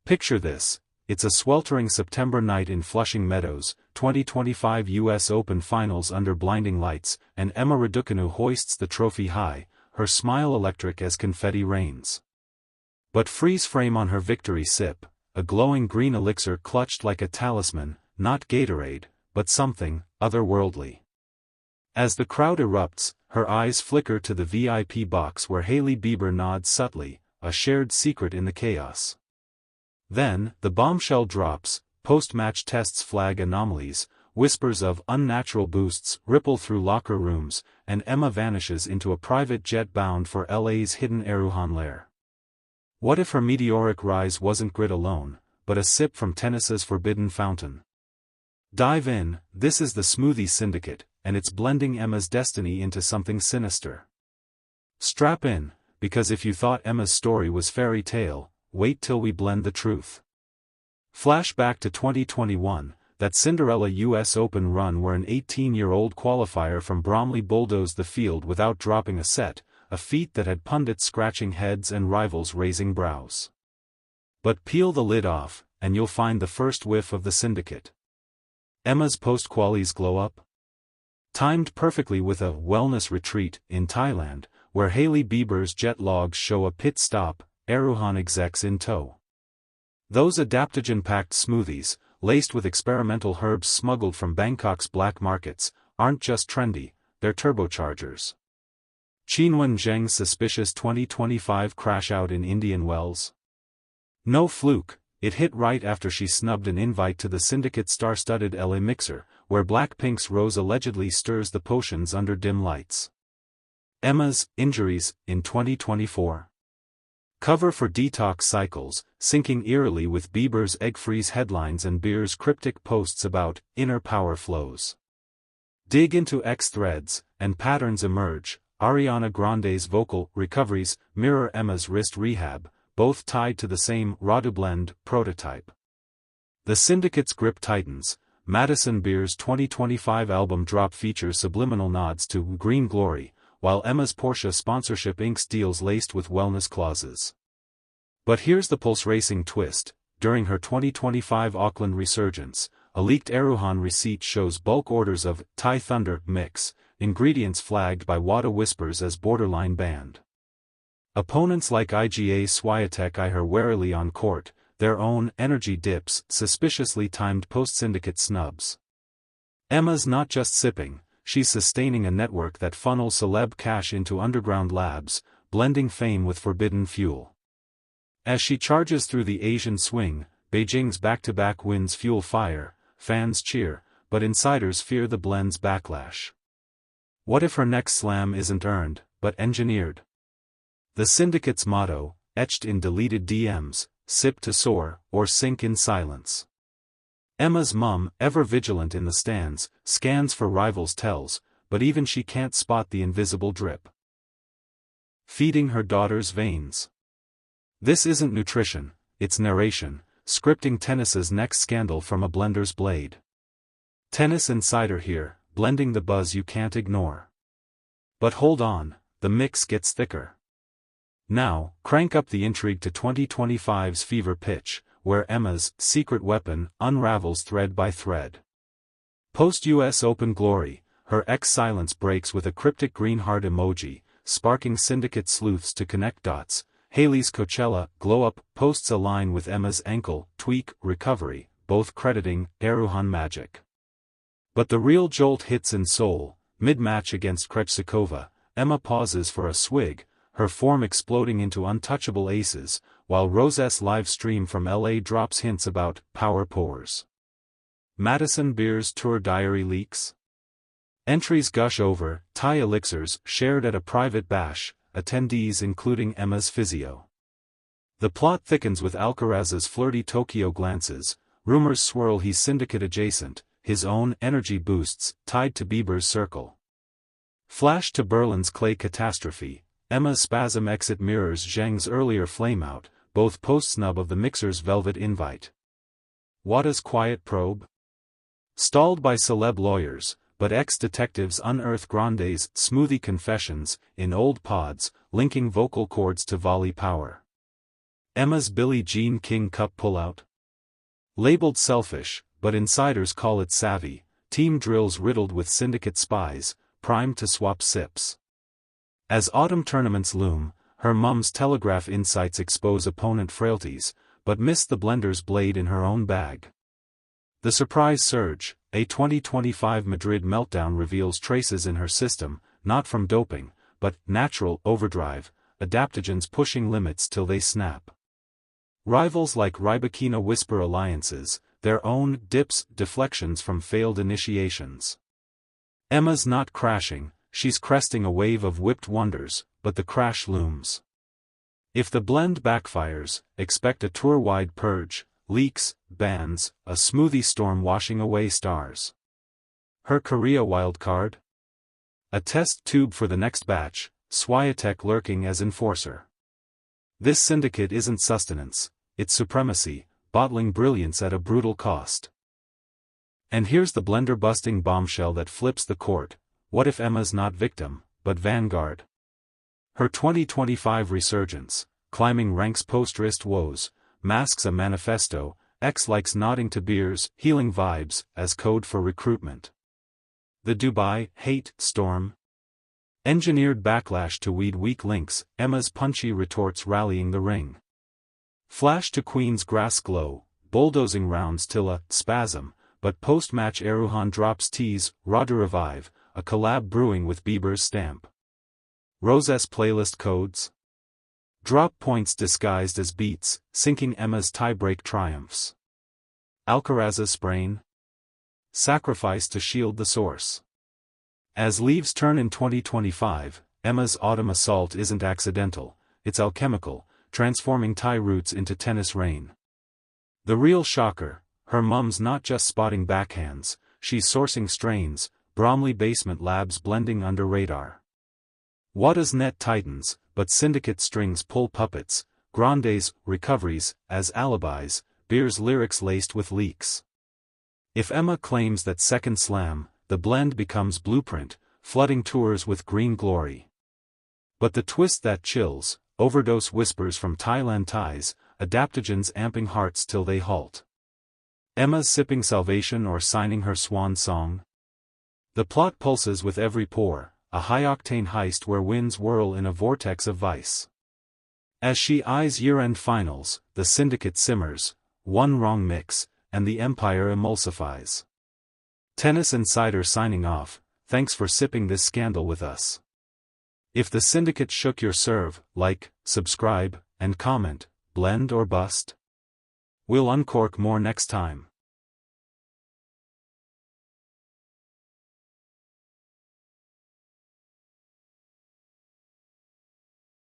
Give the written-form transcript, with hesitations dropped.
Picture this, it's a sweltering September night in Flushing Meadows, 2025 US Open Finals under blinding lights, and Emma Raducanu hoists the trophy high, her smile electric as confetti rains. But freeze frame on her victory sip, a glowing green elixir clutched like a talisman, not Gatorade, but something otherworldly. As the crowd erupts, her eyes flicker to the VIP box where Hailey Bieber nods subtly, a shared secret in the chaos. Then, the bombshell drops, post-match tests flag anomalies, whispers of unnatural boosts ripple through locker rooms, and Emma vanishes into a private jet bound for LA's hidden Erewhon lair. What if her meteoric rise wasn't grit alone, but a sip from tennis's forbidden fountain? Dive in, this is the Smoothie Syndicate, and it's blending Emma's destiny into something sinister. Strap in, because if you thought Emma's story was fairy tale, wait till we blend the truth. Flashback to 2021, that Cinderella US Open run where an 18-year-old qualifier from Bromley bulldozed the field without dropping a set, a feat that had pundits scratching heads and rivals raising brows. But peel the lid off, and you'll find the first whiff of the syndicate. Emma's post-qualies glow up? Timed perfectly with a wellness retreat in Thailand, where Hailey Bieber's jet logs show a pit stop, Erewhon execs in tow. Those adaptogen-packed smoothies, laced with experimental herbs smuggled from Bangkok's black markets, aren't just trendy, they're turbochargers. Qinwen Zheng's suspicious 2025 crash-out in Indian Wells? No fluke, it hit right after she snubbed an invite to the syndicate's star-studded LA mixer, where BlackPink's Rose allegedly stirs the potions under dim lights. Emma's injuries in 2024. Cover for Detox Cycles, syncing eerily with Bieber's egg freeze headlines and Beer's cryptic posts about inner power flows. Dig into X threads, and patterns emerge. Ariana Grande's vocal recoveries mirror Emma's wrist rehab, both tied to the same Radublend prototype. The syndicate's grip tightens. Madison Beer's 2025 album drop features subliminal nods to Green Glory, while Emma's Porsche sponsorship inks deals laced with wellness clauses. But here's the pulse racing twist: during her 2025 Auckland resurgence, a leaked Erewhon receipt shows bulk orders of Thai Thunder mix, ingredients flagged by WADA whispers as borderline banned. Opponents like Iga Swiatek eye her warily on court, their own energy dips, suspiciously timed post-syndicate snubs. Emma's not just sipping, she's sustaining a network that funnels celeb cash into underground labs, blending fame with forbidden fuel. As she charges through the Asian swing, Beijing's back-to-back wins fuel fire, fans cheer, but insiders fear the blend's backlash. What if her next slam isn't earned, but engineered? The syndicate's motto, etched in deleted DMs, sip to soar, or sink in silence. Emma's mum, ever vigilant in the stands, scans for rivals' tells, but even she can't spot the invisible drip. Feeding her daughter's veins. This isn't nutrition, it's narration, scripting tennis's next scandal from a blender's blade. Tennis Insider here, blending the buzz you can't ignore. But hold on, the mix gets thicker. Now, crank up the intrigue to 2025's fever pitch, where Emma's secret weapon unravels thread by thread. Post-US Open glory, her ex-silence breaks with a cryptic green heart emoji, sparking syndicate sleuths to connect dots. Hailey's Coachella glow-up posts align with Emma's ankle tweak recovery, both crediting Erewhon magic. But the real jolt hits in Seoul, mid-match against Krejcikova. Emma pauses for a swig, her form exploding into untouchable aces, while Rosé's live stream from LA drops hints about power pores. Madison Beer's tour diary leaks? Entries gush over Thai elixirs shared at a private bash, attendees including Emma's physio. The plot thickens with Alcaraz's flirty Tokyo glances, rumors swirl he's syndicate adjacent, his own energy boosts tied to Bieber's circle. Flash to Berlin's clay catastrophe. Emma's spasm exit mirrors Zheng's earlier flameout, both post-snub of the mixer's velvet invite. WADA's quiet probe? Stalled by celeb lawyers, but ex-detectives unearth Grande's smoothie confessions in old pods, linking vocal cords to volley power. Emma's Billie Jean King Cup pullout? Labeled selfish, but insiders call it savvy, team drills riddled with syndicate spies, primed to swap sips. As autumn tournaments loom, her mum's telegraph insights expose opponent frailties, but miss the blender's blade in her own bag. The surprise surge, a 2025 Madrid meltdown reveals traces in her system, not from doping, but natural overdrive, adaptogens pushing limits till they snap. Rivals like Raducanu whisper alliances, their own dips, deflections from failed initiations. Emma's not crashing, she's cresting a wave of whipped wonders, but the crash looms. If the blend backfires, expect a tour-wide purge, leaks, bans, a smoothie storm washing away stars. Her Korea wildcard? A test tube for the next batch, Swiatek lurking as enforcer. This syndicate isn't sustenance, it's supremacy, bottling brilliance at a brutal cost. And here's the blender-busting bombshell that flips the court: what if Emma's not victim, but vanguard? Her 2025 resurgence, climbing ranks post-wrist woes, masks a manifesto, X likes nodding to beers, healing vibes, as code for recruitment. The Dubai hate storm? Engineered backlash to weed weak links, Emma's punchy retorts rallying the ring. Flash to Queen's grass glow, bulldozing rounds till a spasm, but post-match Erewhon drops tease, Radu revive, a collab brewing with Bieber's stamp. Rosé playlist codes? Drop points disguised as beats, sinking Emma's tie-break triumphs. Alcaraz's sprain? Sacrifice to shield the source. As leaves turn in 2025, Emma's autumn assault isn't accidental, it's alchemical, transforming Thai roots into tennis rain. The real shocker, her mum's not just spotting backhands, she's sourcing strains, Bromley basement labs blending under radar. Wada's net tightens, but syndicate strings pull puppets, Grande's recoveries as alibis, Beer's lyrics laced with leaks. If Emma claims that second slam, the blend becomes blueprint, flooding tours with green glory. But the twist that chills, overdose whispers from Thailand ties, adaptogens amping hearts till they halt. Emma's sipping salvation or signing her swan song? The plot pulses with every pore, a high-octane heist where winds whirl in a vortex of vice. As she eyes year-end finals, the syndicate simmers, one wrong mix, and the empire emulsifies. Tennis Insider signing off, thanks for sipping this scandal with us. If the syndicate shook your serve, like, subscribe, and comment, blend or bust? We'll uncork more next time.